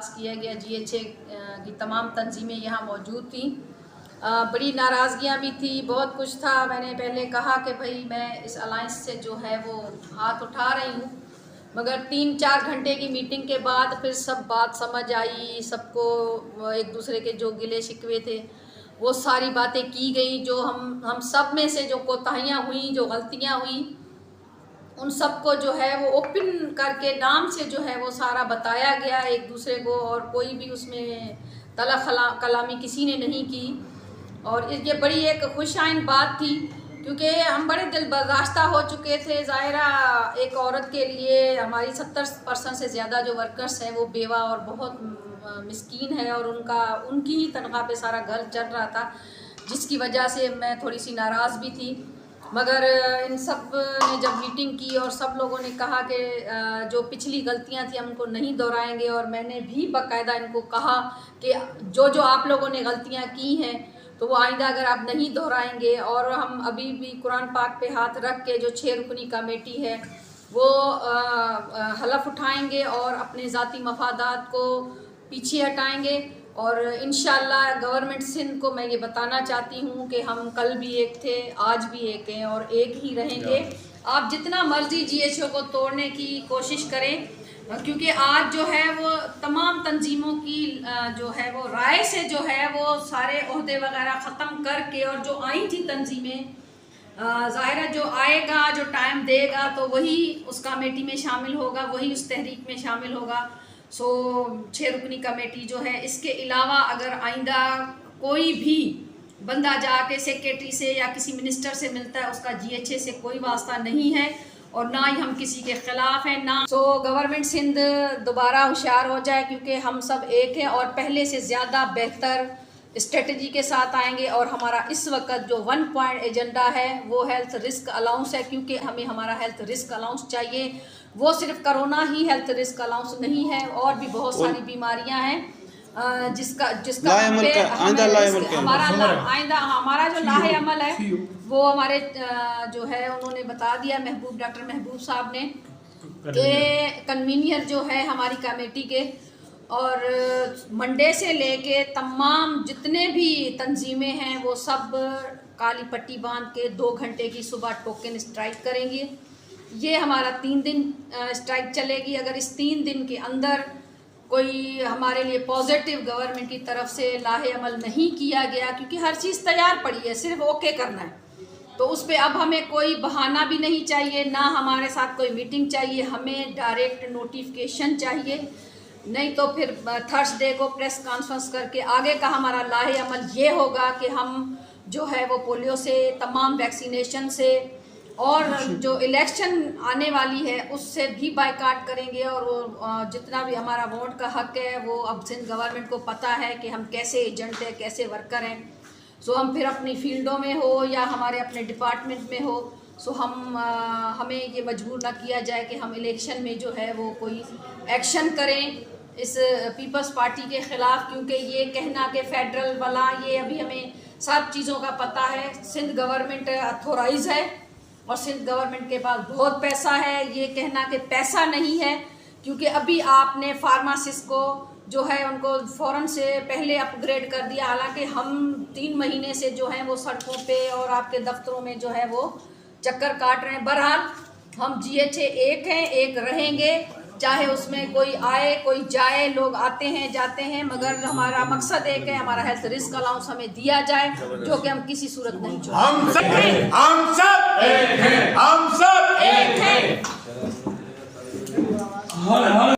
किया गया। GHA की तमाम तंजीमें यहाँ मौजूद थी। बड़ी नाराज़गियाँ भी थी, बहुत कुछ था। मैंने पहले कहा कि भाई मैं इस अलायंस से जो है वो हाथ उठा रही हूँ, मगर 3-4 घंटे की मीटिंग के बाद फिर सब बात समझ आई। सबको एक दूसरे के जो गिले शिकवे थे वो सारी बातें की गई। जो हम सब में से जो कोताहियाँ हुई, जो गलतियाँ हुई, उन सबको जो है वो ओपन करके नाम से जो है वो सारा बताया गया एक दूसरे को, और कोई भी उसमें तला कलामी किसी ने नहीं की। और ये बड़ी एक खुशाइन बात थी, क्योंकि हम बड़े दिल बर्दाश्ता हो चुके थे। ज़ाहिरा एक औरत के लिए हमारी 70% से ज़्यादा जो वर्कर्स हैं वो बेवा और बहुत मिस्कीन है, और उनकी ही तनख्वाह पे सारा घर चल रहा था, जिसकी वजह से मैं थोड़ी सी नाराज़ भी थी। मगर इन सब ने जब मीटिंग की और सब लोगों ने कहा कि जो पिछली गलतियां थी हम उनको नहीं दोहराएंगे, और मैंने भी बाकायदा इनको कहा कि जो आप लोगों ने गलतियां की हैं तो वो आइंदा अगर आप नहीं दोहराएंगे, और हम अभी भी कुरान पाक पे हाथ रख के जो 6 रुकनी कमेटी है वो हलफ उठाएंगे और अपने ज़ाती मफादात को पीछे हटाएंगे। और इंशाअल्लाह गवर्नमेंट सिंध को मैं ये बताना चाहती हूँ कि हम कल भी एक थे, आज भी एक हैं और एक ही रहेंगे। आप जितना मर्जी GHO को तोड़ने की कोशिश करें, क्योंकि आज जो है वो तमाम तंजीमों की जो है वो राय से जो है वो सारे ओहदे वगैरह ख़त्म करके, और जो आई थी तंजीमें, ज़ाहिर है जो आएगा, जो टाइम देगा तो वही उस कमेटी में शामिल होगा, वही उस तहरीक में शामिल होगा। 6 रुकनी कमेटी जो है, इसके अलावा अगर आइंदा कोई भी बंदा जाके सेक्रेटरी से या किसी मिनिस्टर से मिलता है, उसका GHA से कोई वास्ता नहीं है और ना ही हम किसी के ख़िलाफ़ हैं ना। गवर्नमेंट सिंध दोबारा होशियार हो जाए, क्योंकि हम सब एक हैं और पहले से ज़्यादा बेहतर स्ट्रेटजी के साथ आएंगे। और हमारा इस वक्त जो 1 पॉइंट एजेंडा है वो हेल्थ रिस्क अलाउंस है, क्योंकि हमें हमारा हेल्थ रिस्क अलाउंस चाहिए। वो सिर्फ कोरोना ही हेल्थ रिस्क अलाउंस नहीं है, और भी बहुत सारी बीमारियां हैं जिसका हमारा जो लाहे अमल है वो हमारे जो है उन्होंने बता दिया, डॉक्टर महबूब साहब ने, कि कन्वीनियर जो है हमारी कमेटी के, और मंडे से लेके तमाम जितने भी तंजीमें हैं वो सब काली पट्टी बांध के 2 घंटे की सुबह टोकन स्ट्राइक करेंगे। ये हमारा 3 दिन स्ट्राइक चलेगी। अगर इस 3 दिन के अंदर कोई हमारे लिए पॉजिटिव गवर्नमेंट की तरफ से लाहे अमल नहीं किया गया, क्योंकि हर चीज़ तैयार पड़ी है, सिर्फ ओके करना है, तो उस पर अब हमें कोई बहाना भी नहीं चाहिए, ना हमारे साथ कोई मीटिंग चाहिए, हमें डायरेक्ट नोटिफिकेशन चाहिए। नहीं तो फिर थर्सडे को प्रेस कॉन्फ्रेंस करके आगे का हमारा लाहे अमल ये होगा कि हम जो है वो पोलियो से, तमाम वैक्सीनेशन से, और जो इलेक्शन आने वाली है उससे भी बायकाट करेंगे। और वो जितना भी हमारा वोट का हक है वो अब सिंध गवर्नमेंट को पता है कि हम कैसे एजेंट हैं, कैसे वर्कर हैं। हम फिर अपनी फील्डों में हो या हमारे अपने डिपार्टमेंट में हो, हमें ये मजबूर ना किया जाए कि हम इलेक्शन में जो है वो कोई एक्शन करें इस पीपल्स पार्टी के ख़िलाफ़, क्योंकि ये कहना कि फेडरल वाला, ये अभी हमें सब चीज़ों का पता है। सिंध गवर्नमेंट अथोराइज है और सिंध गवर्नमेंट के पास बहुत पैसा है। ये कहना कि पैसा नहीं है, क्योंकि अभी आपने फार्मासिस्ट को जो है उनको फ़ौरन से पहले अपग्रेड कर दिया, हालांकि हम 3 महीने से जो है वो सड़कों पे और आपके दफ्तरों में जो है वो चक्कर काट रहे हैं। बहरहाल हम GHA एक हैं, एक रहेंगे, चाहे उसमें कोई आए कोई जाए, लोग आते हैं जाते हैं, मगर हमारा मकसद एक है, हमारा हेल्थ रिस्क अलाउंस हमें दिया जाए, जो कि हम किसी सूरत नहीं चाहते। हम सब